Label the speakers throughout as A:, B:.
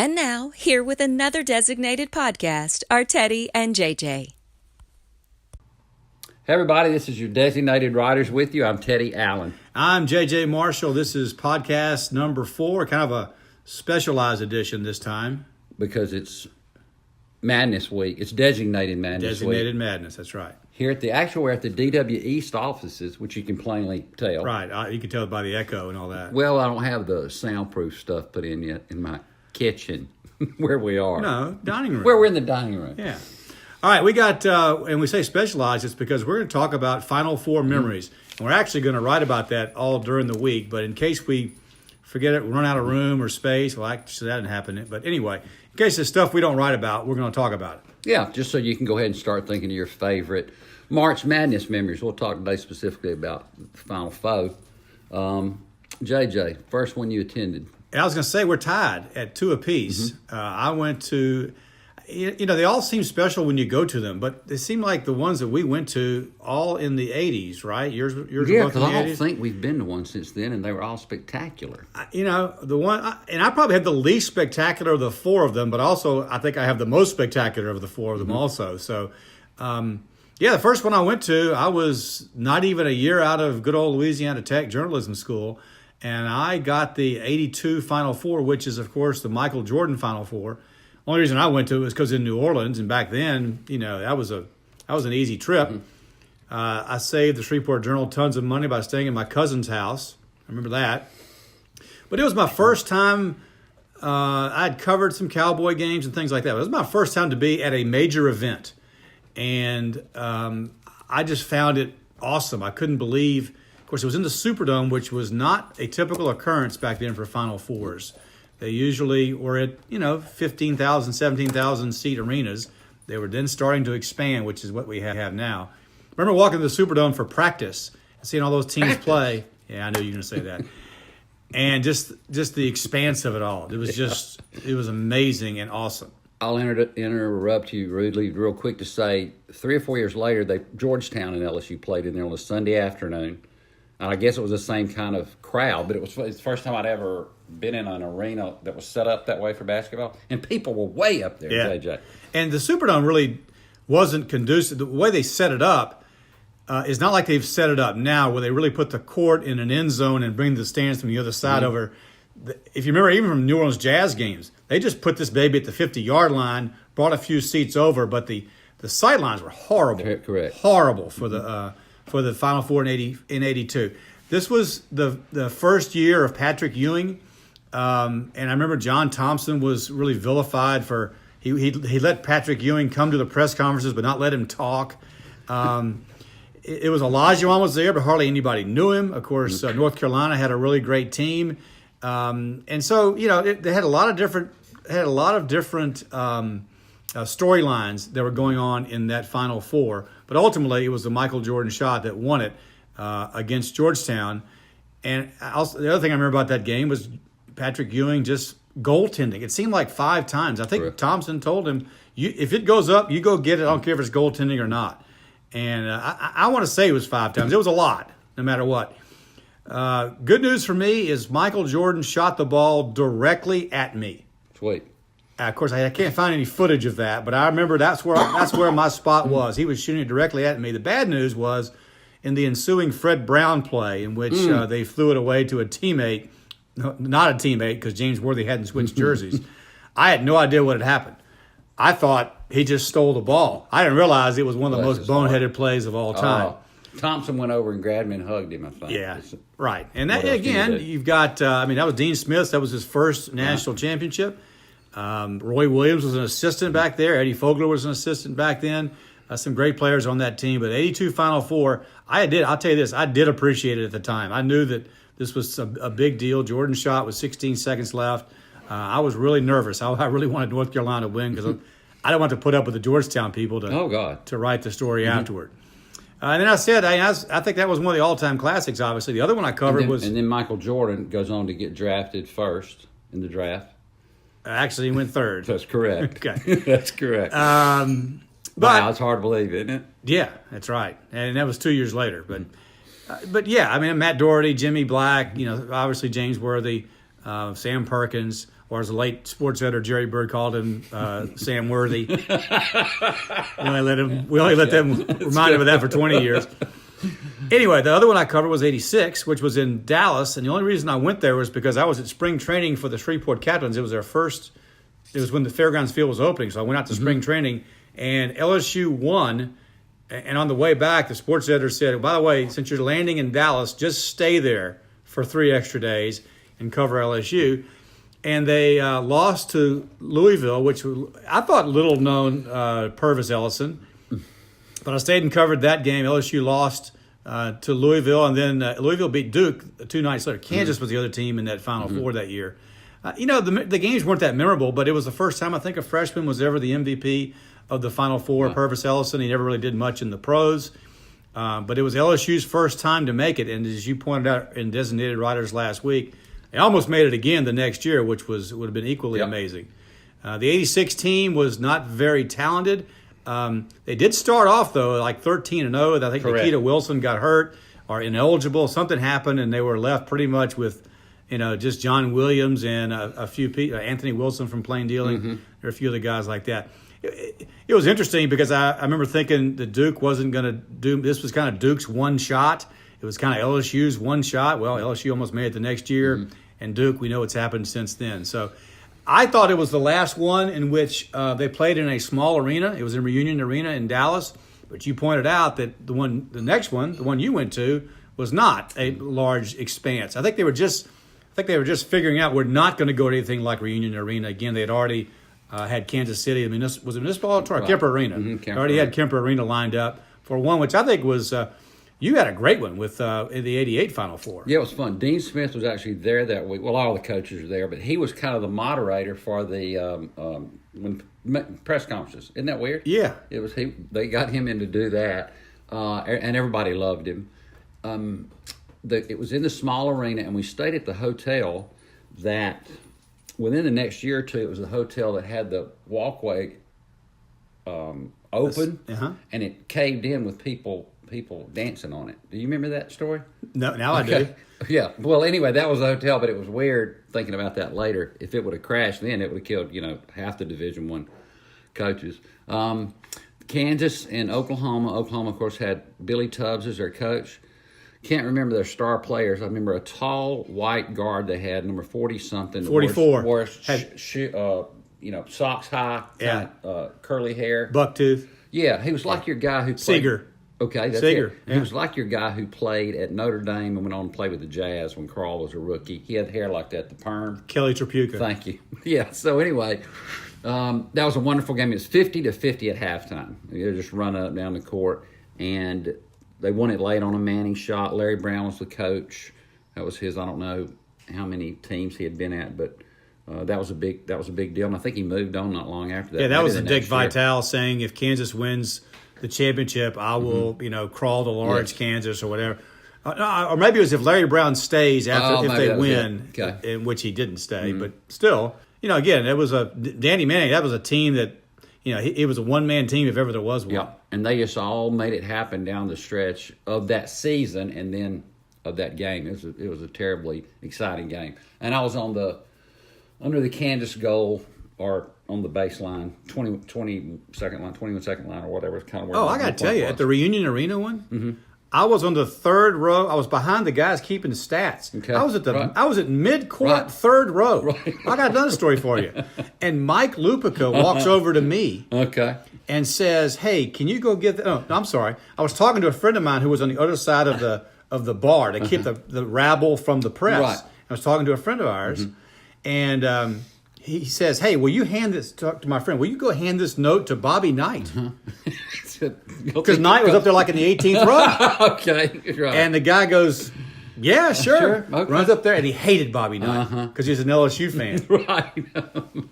A: And now, here with another designated podcast are Teddy and JJ.
B: Hey everybody, this is your Designated Writers with you. I'm Teddy Allen.
C: I'm JJ Marshall. This is podcast number 4, kind of a specialized edition this time.
B: Because it's Madness Week. It's Designated Madness Week.
C: Designated Madness, that's right.
B: We're at the DW East offices, which you can plainly tell.
C: Right, you can tell by the echo and all that.
B: Well, I don't have the soundproof stuff put in yet in my kitchen where we are.
C: No, dining room.
B: Where we're in the dining room.
C: Yeah. All right, we got, and we say specialized, it's because we're going to talk about Final Four memories. And we're actually going to write about that all during the week, but in case we forget it, run out of room or space, well, actually that didn't happen. But anyway, in case there's stuff we don't write about, we're going to talk about it.
B: Yeah, just so you can go ahead and start thinking of your favorite March Madness memories. We'll talk today specifically about the Final Four. JJ, first one you attended.
C: I was going to say we're tied at 2 apiece. I went to, they all seem special when you go to them, but they seem like the ones that we went to all in the 80s, right? Yours
B: Yeah,
C: were both in the
B: because I
C: 80s?
B: don't think we've been to one since then, and they were all spectacular.
C: The one, and I probably had the least spectacular of the 4 of them, but also I think I have the most spectacular of the 4 of them also. So, the first one I went to, I was not even a year out of good old Louisiana Tech journalism school, and I got the 82 Final Four, which is, of course, the Michael Jordan Final Four. Only reason I went to it was because in New Orleans, and back then, that was an easy trip. I saved the Shreveport Journal tons of money by staying in my cousin's house. I remember that. But it was my first time. I'd covered some Cowboy games and things like that. But it was my first time to be at a major event. And I just found it awesome. I couldn't believe, of course, it was in the Superdome, which was not a typical occurrence back then for Final Fours. They usually were at, 15,000, 17,000 seat arenas. They were then starting to expand, which is what we have now. I remember walking to the Superdome for practice and seeing all those teams play. Yeah, I knew you were going to say that. And just the expanse of it all. It was it was amazing and awesome.
B: I'll interrupt you rudely real quick to say 3 or 4 years later, Georgetown and LSU played in there on a Sunday afternoon. And I guess it was the same kind of crowd, but it's the first time I'd ever been in an arena that was set up that way for basketball. And people were way up there,
C: yeah.
B: JJ.
C: And the Superdome really wasn't conducive. The way they set it up is not like they've set it up now where they really put the court in an end zone and bring the stands from the other side over. If you remember, even from New Orleans Jazz games, they just put this baby at the 50-yard line, brought a few seats over, but the sidelines were horrible.
B: Correct.
C: Horrible for the Final Four in 82. This was the first year of Patrick Ewing, and I remember John Thompson was really vilified for he let Patrick Ewing come to the press conferences but not let him talk. It was Olajuwon was there, but hardly anybody knew him. Of course, North Carolina had a really great team. And so, they had a lot of different storylines that were going on in that Final Four. But ultimately, it was the Michael Jordan shot that won it against Georgetown. And also, the other thing I remember about that game was Patrick Ewing just goaltending. It seemed like 5 times. I think Thompson told him, if it goes up, you go get it. I don't care if it's goaltending or not. And I want to say it was 5 times. It was a lot, no matter what. Good news for me is Michael Jordan shot the ball directly at me.
B: Sweet.
C: Of course, I can't find any footage of that, but I remember that's where my spot was. He was shooting it directly at me. The bad news was in the ensuing Fred Brown play in which they flew it away to a teammate, not a teammate because James Worthy hadn't switched jerseys. I had no idea what had happened. I thought he just stole the ball. I didn't realize it was one of the most boneheaded plays of all time.
B: Thompson went over and grabbed him and hugged him, I think.
C: Yeah, right. And that, again, you've got, that was Dean Smith. That was his first national championship. Roy Williams was an assistant back there. Eddie Fogler was an assistant back then. Some great players on that team. But 82 Final Four, I'll tell you this, I did appreciate it at the time. I knew that this was a big deal. Jordan's shot with 16 seconds left. I was really nervous. I really wanted North Carolina to win because I didn't want to put up with the Georgetown people to write the story afterward. And then I said, I think that was one of the all-time classics, obviously. The other one I covered was...
B: And then Michael Jordan goes on to get drafted first in the draft.
C: Actually, he went third.
B: That's correct.
C: Okay.
B: That's correct.
C: But,
B: wow, it's hard to believe, isn't it?
C: Yeah, that's right. And that was 2 years later. But yeah, I mean, Matt Doherty, Jimmy Black, obviously James Worthy, Sam Perkins, or as the late sports editor Jerry Bird called him, Sam Worthy. We only let them remind him of that for 20 years. Anyway, the other one I covered was 86, which was in Dallas, and the only reason I went there was because I was at spring training for the Shreveport Captains. It was when the Fairgrounds Field was opening, so I went out to spring training, and LSU won. And on the way back, the sports editor said, by the way, since you're landing in Dallas, just stay there for 3 extra days and cover LSU. And they lost to Louisville, which I thought little known Purvis Ellison. But I stayed and covered that game. LSU lost to Louisville, and then Louisville beat Duke 2 nights later. Kansas was the other team in that Final Four that year. The games weren't that memorable, but it was the first time I think a freshman was ever the MVP of the Final Four.
B: Wow.
C: Purvis Ellison, he never really did much in the pros. But it was LSU's first time to make it. And as you pointed out in Designated Writers last week, they almost made it again the next year, which would have been equally amazing. The 86 team was not very talented. They did start off, though, like 13-0. I think
B: Correct.
C: Nikita Wilson got hurt or ineligible. Something happened, and they were left pretty much with, just John Williams and a few people, Anthony Wilson from Plain Dealing. There are a few other guys like that. It was interesting because I remember thinking that Duke wasn't going to do – this was kind of Duke's one shot. It was kind of LSU's one shot. Well, LSU almost made it the next year, and Duke, we know what's happened since then. So I thought it was the last one in which they played in a small arena. It was in Reunion Arena in Dallas. But you pointed out that the next one, the one you went to, was not a large expanse. I think they were just figuring out we're not going to go to anything like Reunion Arena. Again, they had already had Kansas City. Was it Municipal or Kemper Arena?
B: Kemper
C: Already had Kemper Arena lined up for one, which I think was you had a great one with the 88 Final Four.
B: Yeah, it was fun. Dean Smith was actually there that week. Well, all the coaches were there, but he was kind of the moderator for the press conferences. Isn't that weird?
C: Yeah.
B: It was he. They got him in to do that, and everybody loved him. It was in the small arena, and we stayed at the hotel that within the next year or two, it was the hotel that had the walkway open, and it caved in with people dancing on it. Do you remember that story?
C: No, now I do.
B: Yeah. Well, anyway, that was the hotel, but it was weird thinking about that later. If it would have crashed then, it would have killed, half the Division I coaches. Kansas and Oklahoma. Oklahoma, of course, had Billy Tubbs as their coach. Can't remember their star players. I remember a tall white guard they had, number 40-something.
C: 44.
B: Wore socks high, curly hair.
C: Bucktooth.
B: Yeah, he was like your guy who played.
C: Seeger.
B: Okay, that's
C: Seeger.
B: it.
C: Yeah.
B: He was like your guy who played at Notre Dame and went on to play with the Jazz when Carl was a rookie. He had hair like that, the perm.
C: Kelly Tripucka.
B: Thank you. Yeah, so anyway, that was a wonderful game. It was 50-50 at halftime. They were just running up down the court, and they won it late on a Manning shot. Larry Brown was the coach. That was his. I don't know how many teams he had been at, but that was a big deal. And I think he moved on not long after that.
C: Yeah, that
B: Maybe
C: was
B: the
C: Dick
B: next year.
C: Vitale saying if Kansas wins the championship, I will, crawl to Lawrence,
B: Yes.
C: Kansas, or whatever. Or maybe it was if Larry Brown stays after if
B: maybe
C: they
B: that was
C: win,
B: it. Okay.
C: in which he didn't stay. But still, again, it was Danny Manning. That was a team that, it was a one-man team if ever there was one.
B: Yeah, and they just all made it happen down the stretch of that season and then of that game. It was a terribly exciting game. And I was under the Kansas goal or on the baseline, 22nd line, 21nd line, or whatever. It's kind of where
C: Oh,
B: my
C: I got to
B: point
C: tell you,
B: was.
C: at the Reunion Arena one, I was on the third row. I was behind the guys keeping the stats.
B: Okay.
C: I was at
B: Right.
C: I was at mid-court,
B: Right.
C: third row.
B: Right.
C: I got another story for you. And Mike Lupica walks over to me
B: Okay.
C: and says, "Hey, can you go get the?" Oh, no, I'm sorry. I was talking to a friend of mine who was on the other side of the bar to keep the rabble from the press.
B: Right.
C: I was talking to a friend of ours, and he says, "Hey, will you hand this to my friend? Will you go hand this note to Bobby Knight?" Because Knight was up there like in the 18th row.
B: Okay. Right.
C: And the guy goes, "Yeah, sure."
B: Sure, okay.
C: Runs up there, and he hated Bobby Knight because he's an LSU fan.
B: right.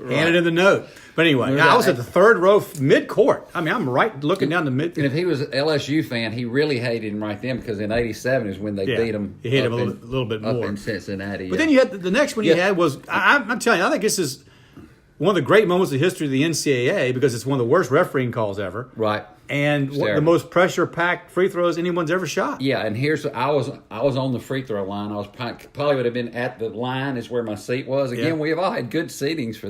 C: Handed him the note. But anyway, I was at the third row, mid-court. I mean, I'm right looking down the mid.
B: And if he was an LSU fan, he really hated him right then because in '87 is when they beat him.
C: He hated
B: up
C: him a
B: in-
C: little bit
B: up
C: more.
B: in Cincinnati.
C: But then you had the next one you
B: Yeah.
C: had was I'm telling you, I think this is one of the great moments in the history of the NCAA because it's one of the worst refereeing calls ever.
B: Right.
C: And the most pressure-packed free throws anyone's ever shot.
B: Yeah, and I was on the free throw line. I was probably would have been at the line is where my seat was. Again, we have all had good seatings for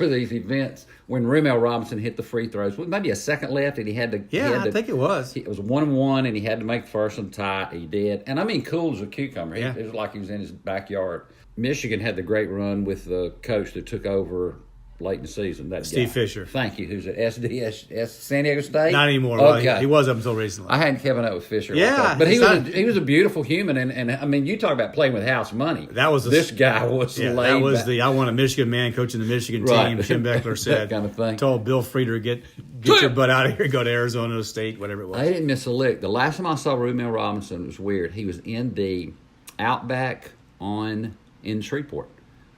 B: these events. When Rumel Robinson hit the free throws, maybe a second left, and he had to.
C: I think it was.
B: It was 1-1, and he had to make the first one tie. He did, and I mean, cool as a cucumber.
C: Yeah.
B: It was like he was in his backyard. Michigan had the great run with the coach that took over late in the season. That
C: Steve
B: guy.
C: Fisher.
B: Thank you. Who's at SDS San Diego State?
C: Not anymore.
B: Okay.
C: He was up until recently.
B: I hadn't Kevin up with Fisher.
C: Yeah,
B: like but he was a beautiful human, and I mean, you talk about playing with house money.
C: This
B: guy was laid
C: that was
B: back.
C: I want a Michigan man coaching the Michigan
B: Right.
C: team. Jim Beckler said
B: That kind of thing.
C: Told Bill Frieder get your butt out of here, go to Arizona State, whatever it was.
B: I didn't miss a lick. The last time I saw Rumel Robinson, it was weird. He was in the Outback in Shreveport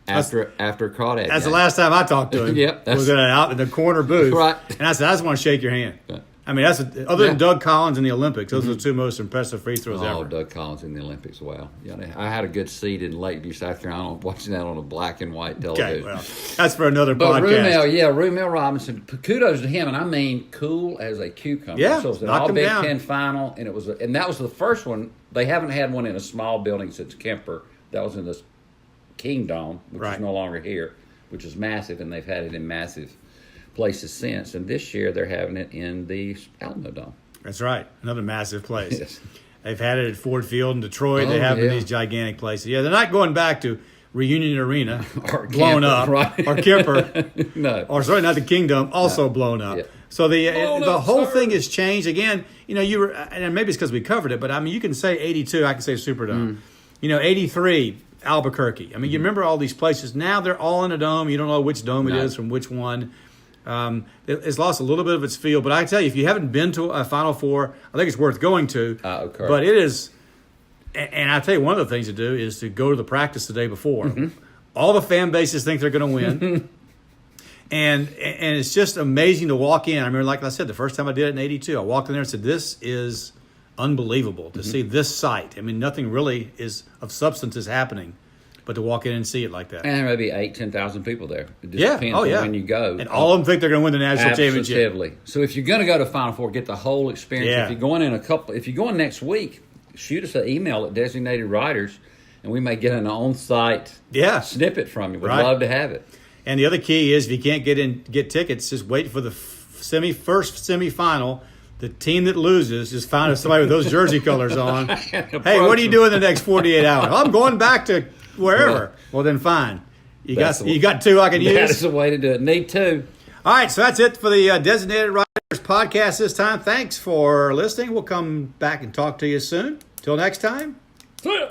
B: after a crawdad.
C: That's the last time I talked to him.
B: Yep,
C: was out in the corner booth.
B: Right.
C: And I said, I just want to shake your hand.
B: Right.
C: I mean, other than Doug Collins in the Olympics, those are the two most impressive free throws
B: Oh,
C: ever.
B: Doug Collins in the Olympics. Wow. Yeah, I had a good seat in Lakeview, South Carolina, watching that on a black and white television.
C: Okay, well, that's for another
B: But
C: podcast.
B: Rumel Robinson, kudos to him, and I mean cool as a cucumber.
C: Yeah,
B: so it was an
C: knocked
B: All
C: him
B: Big
C: down.
B: Ten final, and that was the first one. They haven't had one in a small building since Kemper. That was in the King Dome, which is no longer here, which is massive, and they've had it in massive places since. And this year they're having it in the Alamo Dome.
C: That's right. Another massive place.
B: Yes.
C: They've had it at Ford Field in Detroit.
B: Oh,
C: they have it in
B: yeah.
C: these gigantic places. Yeah, they're not going back to Reunion Arena,
B: Or
C: blown
B: Kemper,
C: up,
B: right.
C: or Kemper,
B: No.
C: or sorry, not the Kingdom, also blown up.
B: Yeah.
C: So the
B: Blown
C: the
B: up,
C: whole
B: sir.
C: thing has changed. Again, you were, and maybe it's because we covered it, but I mean, you can say 82, I can say Superdome. 83, Albuquerque. I mean, you remember all these places. Now they're all in a dome. You don't know which dome it is from which one. It's lost a little bit of its feel, but I tell you, if you haven't been to a Final Four, I think it's worth going to.
B: Okay.
C: But it is, and I tell you, one of the things to do is to go to the practice the day before. All the fan bases think they're going to win. And it's just amazing to walk in. I remember, like I said, the first time I did it in 82, I walked in there and said, this is unbelievable to see this site. I mean, nothing really is of substance is happening, but to walk in and see it like that.
B: And there may be 10,000 people there. It just depends on when you go.
C: And all of them think they're going to win the national championship.
B: Absolutely. So if you're going to go to Final Four, get the whole experience.
C: Yeah.
B: If you're going next week, shoot us an email at Designated Writers, and we may get an on-site snippet from you. We'd love to have it.
C: And the other key is if you can't get tickets, just wait for the first semifinal. The team that loses just find somebody with those jersey colors on. Hey, what are you doing the next 48 hours? I'm going back to wherever. Well, then fine. You got two I can use.
B: That is the way to do it. Need two.
C: All right, so that's it for the Designated Writers podcast this time. Thanks for listening. We'll come back and talk to you soon. Till next time.
B: See ya.